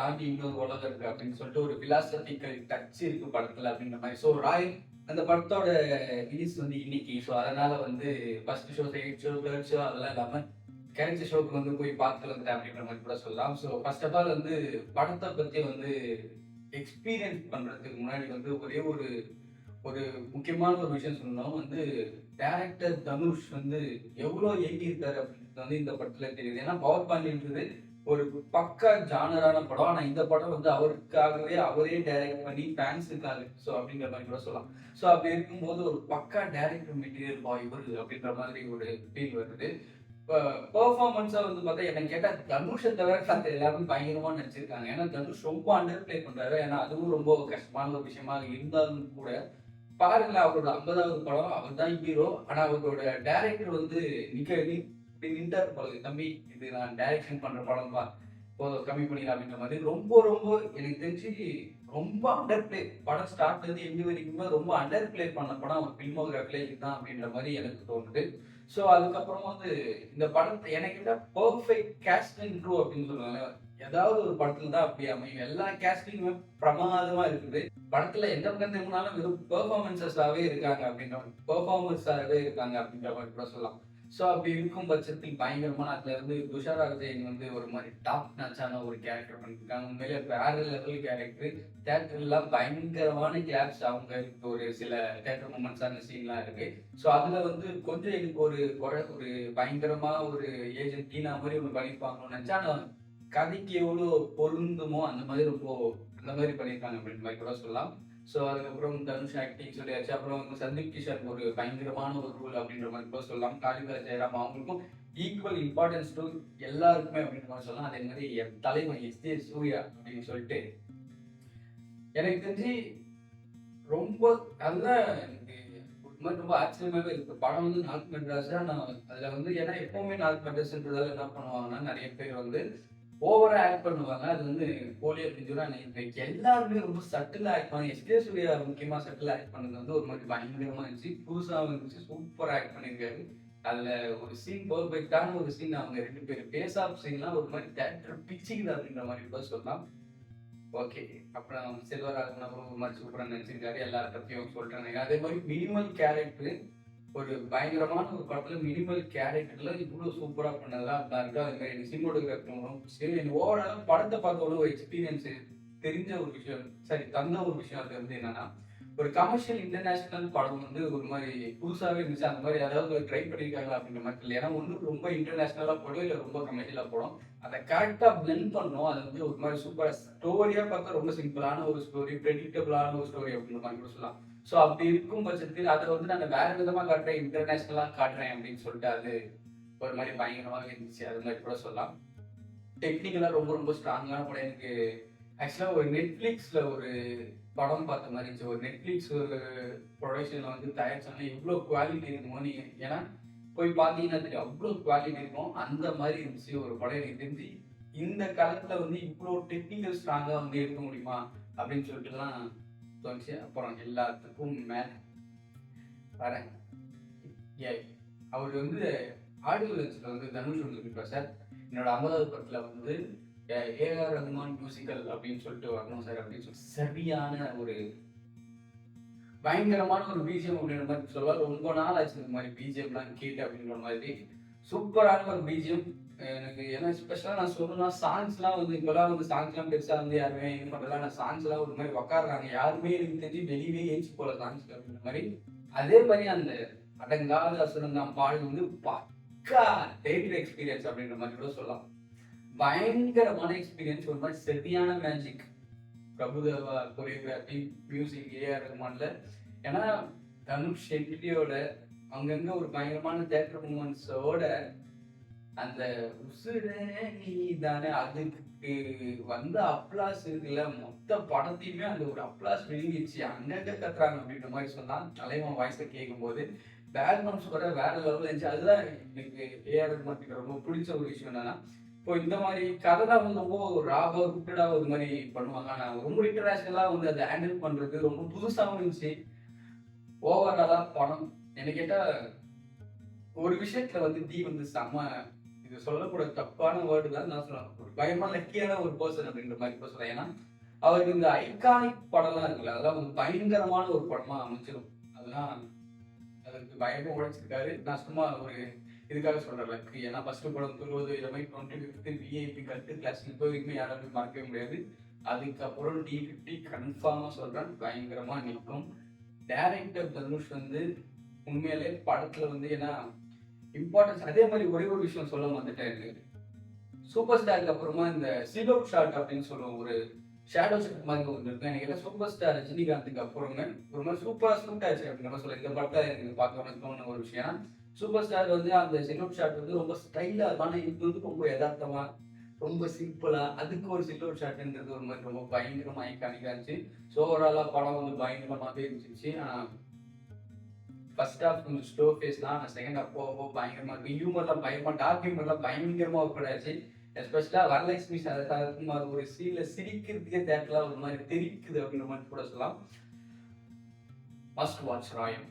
தாண்டி இன்னொரு உலகம் இருக்கு அப்படின்னு சொல்லிட்டு ஒரு பிலாசபிக்கல் டச் இருக்கு படத்துல அப்படின்ற மாதிரி. ஸோ ராயல் அந்த படத்தோட ரிலீஸ் வந்து இன்னைக்கு. ஸோ அதனால வந்து first show, second show, third show அதெல்லாம் இல்லாம கிடைச்ச ஷோக்கு வந்து போய் பார்த்துட்டு வந்துட்டேன் அப்படின்ற மாதிரி கூட சொல்லலாம். ஸோ ஃபர்ஸ்ட் ஆஃப் ஆல் வந்து படத்தை பத்தி வந்து எக்ஸ்பீரியன்ஸ் பண்றதுக்கு முன்னாடி வந்து ஒரே ஒரு ஒரு முக்கியமான ஒரு விஷயம் சொல்லணும். வந்து டைரக்டர் தனுஷ் வந்து எவ்வளோ இயங்கியிருக்காரு அப்படின்றது வந்து இந்த படத்துல தெரியுது. ஏன்னா பவர் பாண்டியன்றது ஒரு பக்கா ஜானரான படம். ஆனா இந்த படம் வந்து அவருக்காகவே அவரே டைரக்ட் பண்ணி ஃபேன்ஸுக்காக ஸோ அப்படிங்கிற மாதிரி கூட சொல்லலாம். ஸோ அப்படி இருக்கும்போது ஒரு பக்கா டைரக்டர் மெட்டீரியல் பாய் இவரு அப்படின்ற மாதிரி ஒரு ஃபீல் வருது. இப்போ பெர்ஃபார்மன்ஸா வந்து பார்த்தா எனக்கு கேட்டா தனுஷை தவிர மத்த எல்லாரும் பயங்கரமா நடிச்சிருக்காங்க. ஏன்னா தனுஷ் ரொம்ப அண்டர் பிளே பண்றாரு. ஏன்னா அதுவும் ரொம்ப கஷ்டமான ஒரு விஷயமா இருந்தாலும் கூட பாருங்களேன், அவரோட 50வது படம், அவர் தான் ஹீரோ. ஆனா அவரோட டைரக்டர் வந்து நின்றாரு போல, தம்பி இது நான் டைரக்ஷன் பண்ற படம்பா, போதும் கம்மி பண்ணிடலாம் அப்படின்ற மாதிரி. ரொம்ப ரொம்ப எனக்கு தெரிஞ்சு ரொம்ப அண்டர் பிளே, படம் ஸ்டார்ட்ல இருந்து எண்டு வரைக்குமே ரொம்ப அண்டர் பிளே பண்ண படம் அவர் ஃபில்மோகிராஃபில இதுதான் அப்படின்ற மாதிரி எனக்கு தோணுது. ஸோ அதுக்கப்புறம் வந்து இந்த படத்தை எனக்கு விட பர்ஃபெக்ட் கேஸ்டிங் ட்ரூ அப்படின்னு சொல்லுவாங்க. ஏதாவது ஒரு படத்துல தான் அப்படி அமையும். எல்லா கேஸ்டிங்குமே பிரமாதமா இருக்குது. படத்துல எந்த பக்கம் திரும்பினாலும் வெறும் பெர்ஃபார்மன்ஸஸாவே இருக்காங்க அப்படின்ற மாதிரி கூட சொல்லலாம். ஸோ அப்படி இருக்கும் பட்சத்தில் பயங்கரமான அதுல இருந்து துஷாரா விஜயன் வந்து ஒரு மாதிரி டாப் நச்சான ஒரு கேரக்டர் பண்ணிருக்காங்க. உண்மையிலே வேற லெவல் கேரக்டர். தேட்டர்லாம் பயங்கரமான கிளாப்ஸ். அவங்க ஒரு சில தேட்டர் மூமெண்ட்ஸான சீன்லாம் இருக்கு. ஸோ அதுல வந்து கொஞ்சம் எனக்கு ஒரு பயங்கரமா ஒரு ஏஜென்ட் டீனா மாதிரி ஒன்று பண்ணியிருப்பாங்கன்னு நினைச்சா, நான் கதைக்கு எவ்வளோ பொருந்துமோ அந்த மாதிரி அந்த மாதிரி பண்ணியிருக்காங்க அப்படின்ற மாதிரி கூட சொல்லலாம். ஸோ அதுக்கப்புறம் தனுஷ் ஆக்டிங் சொல்லியாச்சு. அப்புறம் வந்து சந்தீப் கிஷன் ஒரு பயங்கரமான ஒரு ரோல் அப்படின்ற மாதிரி கூட சொல்லலாம். காளிதாஸ் ஜெயராம் அவங்களுக்கும் ஈக்குவல் இம்பார்ட்டன்ஸ் டு எல்லாருக்குமே அப்படின்ற மாதிரி சொல்லலாம். அதே மாதிரி என் தலைவன் எஸ்.ஜே. சூர்யா அப்படின்னு சொல்லிட்டு எனக்கு தெரிஞ்சு ரொம்ப நல்லா எனக்கு ஒரு மாதிரி ரொம்ப ஆச்சரியமாவே இருக்கு. படம் வந்து நார்த் மெட்ராஸ் தான். நான் அதுல வந்து ஏன்னா எப்பவுமே நார்த் மெட்ராஸ்ன்றதால என்ன பண்ணுவாங்கன்னா நிறைய பேர் வந்து ஓவரா ஆக்ட் பண்ணுவாங்க. அது வந்து போலியோ பிஞ்சுரா இன்னைக்கு எல்லாருமே ரொம்ப சட்டிலா ஆக்ட் பண்ணி எஸ்.ஜே. சூர்யா முக்கியமா சட்டிலா ஆக்ட் பண்ணது வந்து ஒரு மாதிரி பயங்கரமா இருந்துச்சு. புதுசாவும் இருந்துச்சு. சூப்பரா ஆக்ட் பண்ணியிருக்காரு. அதுல ஒரு சீன் பெர்ஃபெக்டான ஒரு சீன், அவங்க 2 பேரும் பேஸ் ஆஃப் சீன்லாம் ஒரு மாதிரி தேட்டர் பிச்சுக்குது அப்படின்ற மாதிரி கூட சொல்லலாம். ஓகே. அப்புறம் செல்வராகவன் அவரும் ஒரு மாதிரி சூப்பரா நடிச்சிருக்காரு. எல்லார பத்தியும் சொல்றாங்க. அதே மாதிரி மினிமல் கேரக்டர் ஒரு பயங்கரமான ஒரு படத்துல மினிமல் கேரக்டர்ல இவ்வளவு சூப்பரா பண்ணதெல்லாம் இருக்கு. அது மாதிரி சினிமோட்டோகிராஃபரும் சரி, எனக்கு ஓவரால் படத்தை பார்த்தோட ஒரு எக்ஸ்பீரியன்ஸ் தெரிஞ்ச ஒரு விஷயம், சரி தந்த ஒரு விஷயம் அது வந்து என்னன்னா, ஒரு கமர்ஷியல் இன்டர்நேஷனல் படம் வந்து ஒரு மாதிரி புதுசாவே இருந்துச்சு. அந்த மாதிரி அதாவது ட்ரை பண்ணியிருக்காங்களா அப்படின்ற மாதிரி இல்லை. ஏன்னா ஒன்றும் ரொம்ப இன்டர்நேஷனலா போடும், இல்லை ரொம்ப கமர்ஷியலா போடும். அதை கரெக்டா பிளெண்ட் பண்ணணும். அது வந்து ஒரு மாதிரி சூப்பரா ஸ்டோரியா பார்த்தா ரொம்ப சிம்பிளான ஒரு ஸ்டோரி, ப்ரெடிக்டபிளான ஒரு ஸ்டோரி அப்படின்ற மாதிரி கூட சொல்லலாம். ஸோ அப்படி இருக்கும் பட்சத்தில் அதை வந்து நான் வேற விதமா காட்டுறேன், இன்டர்நேஷனலா காட்டுறேன் அப்படின்னு சொல்லிட்டு அது ஒரு மாதிரி பயங்கரமாக இருந்துச்சு. அது மாதிரி கூட சொல்லலாம். டெக்னிக்கலா ரொம்ப ரொம்ப ஸ்ட்ராங்கான படம். எனக்கு ஆக்சுவலா ஒரு நெட்ஃபிளிக்ஸ்ல ஒரு படம் பார்த்த மாதிரி இருந்துச்சு. ஒரு நெட்ஃபிளிக்ஸ் ஒரு ப்ரொடக்ஷன்ல வந்து தயாரிச்சாங்கன்னா எவ்வளோ குவாலிட்டி இருக்குமோ நீங்க ஏன்னா போய் பார்த்தீங்கன்னா தெரியும் அவ்வளோ குவாலிட்டி இருக்கும். அந்த மாதிரி இருந்துச்சு ஒரு படம். எனக்கு தெரிஞ்சு இந்த காலத்துல வந்து இவ்வளோ டெக்னிக்கல் ஸ்ட்ராங்கா வந்து எடுக்க முடியுமா அப்படின்னு சொல்லிட்டுலாம் தோணுச்சு. அப்புறம் எல்லாத்துக்கும் மேல வரேன். அவர் வந்து ஆடியோ லான்ச்ல வந்து தனுஷ் வந்து சார் என்னோட 50வது படத்துல வந்து ஏஆர் ரஹ்மான் மியூசிக்கல் அப்படின்னு சொல்லிட்டு வரணும் சார் அப்படின்னு சொல்லி சரியான ஒரு பயங்கரமான ஒரு பிஜிஎம் அப்படின்ற மாதிரி சொல்லுவார். ரொம்ப நாள் ஆச்சு இந்த மாதிரி பிஜிஎம்லாம் கேட்டு அப்படின்ற மாதிரி சூப்பரான ஒரு பிஜிஎம். எனக்கு ஏன்னா ஸ்பெஷலாக நான் சொல்லணும்னா சாங்ஸ்லாம் வந்து இப்போலாம் வந்து சாங்ஸ்லாம் பெருசாக வந்து யாருமே இது பண்ணலாம். நான் சாங்ஸ்லாம் ஒரு மாதிரி உக்காடுறாங்க, யாருமே எனக்கு தெரிஞ்சு வெளியே ஏஞ்சி போல சாங்ஸ் அப்படின்ற மாதிரி. அதே மாதிரி அந்த அடங்காத அசுரங்காம் பாடல் வந்து பக்கா தேட்டர் எக்ஸ்பீரியன்ஸ் அப்படின்ற மாதிரி கூட சொல்லலாம். பயங்கரமான எக்ஸ்பீரியன்ஸ், ஒரு மாதிரி சரியான magic. Prabhudeva choreography, music AR ரஹ்மான்ல. ஏன்னா தனுஷ் ஷெட்டியோட அங்கங்க ஒரு பயங்கரமான தேட்டர் மூமெண்ட்ஸோட அந்த உசுரே நீ தானே அதுக்கு வந்த அப்ளாஸ் இருக்குல்ல, மொத்த படத்தையுமே அந்த ஒரு அப்ளாஸ் விழுங்கிச்சு. அங்கங்க கத்துறாங்க அப்படின்ற மாதிரி சொன்னா தலைவன் வாய்ஸை கேட்கும் போது பேக்ரவுண்ட் ஸ்கோரை வேற லெவலில் இருந்துச்சு. அதுதான் எனக்கு ஏஆர் ரஹ்மான் ரொம்ப பிடிச்ச ஒரு விஷயம். என்னன்னா இப்போ இந்த மாதிரி கதை தான் வந்து ரொம்ப ராபா குட்டடா ஒரு மாதிரி பண்ணுவாங்க. ஆனால் ரொம்ப இன்டர்நேஷனலா வந்து அதை ஹேண்டில் பண்றது ரொம்ப புதுசாகவும் இருந்துச்சு. ஓவராலா படம் என்ன கேட்டா ஒரு விஷயத்துல வந்து டி வந்து செம்ம இது சொல்லக்கூட தப்பான வேர்டு தான் நான் சொல்லுவேன். ஒரு பயங்கரமா லக்கியான ஒரு பர்சன் அப்படின்ற மாதிரி கூட சொல்லலாம். ஏன்னா, அவருக்கு இந்த ஐகானிக் படம்லாம் இருக்குல்ல, அதெல்லாம் வந்து பயங்கரமான ஒரு படமா அமைஞ்சிரும். அதெல்லாம் அதுக்கு பயங்கரமா உழைச்சிருக்காரு. நான் சும்மா ஒரு இதுக்காக சொல்றேன் லக்கு. ஏன்னா ஃபர்ஸ்ட் படம் 30 இந்த மாதிரி 25 விஐபி கல்ட் கிளாஸ் இப்போ வரைக்கும் யாராலும் மறக்கவே முடியாது. அதுக்கப்புறம் D50 கன்ஃபார்மா சொல்றேன் பயங்கரமா நிற்கும். டைரக்டர் தனுஷ் வந்து உண்மையிலே படத்துல வந்து ஏன்னா இம்பார்ட்டன்ஸ் அதே மாதிரி ஒரே ஒரு விஷயம் சொல்ல வந்துட்டேன். சூப்பர் ஸ்டாருக்கு அப்புறமா இந்த சிட் அவுட் ஷாட் அப்படின்னு சொல்லுவோம். ஒரு ஷேடோ ஷாட் மாதிரி ஒன்று இருக்கும். எனக்கு சூப்பர் ஸ்டார் ரஜினிகாந்துக்கு அப்புறமே ஒரு மாதிரி சூப்பரா சூட் ஆச்சு அப்படிங்கிற மாதிரி சொல்ல இந்த படத்தை எனக்கு பார்க்கணும்னு தோணுன ஒரு விஷயம். சூப்பர் ஸ்டார் வந்து அந்த சிட் அவுட் ஷாட் வந்து ரொம்ப ஸ்டைலா இருக்கும். ஆனால் இது வந்து ரொம்ப யதார்த்தமா ரொம்ப சிம்பிளா அதுக்கு ஒரு சிட் அவுட் ஷாட்ன்றது ஒரு மாதிரி ரொம்ப பயங்கரமா ஐகானிக்கா இருந்துச்சு. ஸோ ஓவராலா படம் வந்து பயங்கரமாவே இருந்துச்சு. ஃபர்ஸ்ட் ஹாஃப் கொஞ்சம் ஸ்லோ ஃபேஸ் தான். ஆனால் செகண்ட் ஹாஃப் போக போக பயங்கரமா இருக்கு. ஹியூமர்லாம் பயங்கரமா டார்க் ஹியூமர்லாம் பயங்கரமா ஒர்க் ஆச்சு. எஸ்பெஷலா வரலட்சுமி சரத்குமார் ஒரு சீன்ல சிரிக்கிறதுக்கே தேட்டர்லாம் ஒரு மாதிரி தெரிக்குது அப்படின்ற மாதிரி கூட சொல்லலாம். Must watch ராயம்.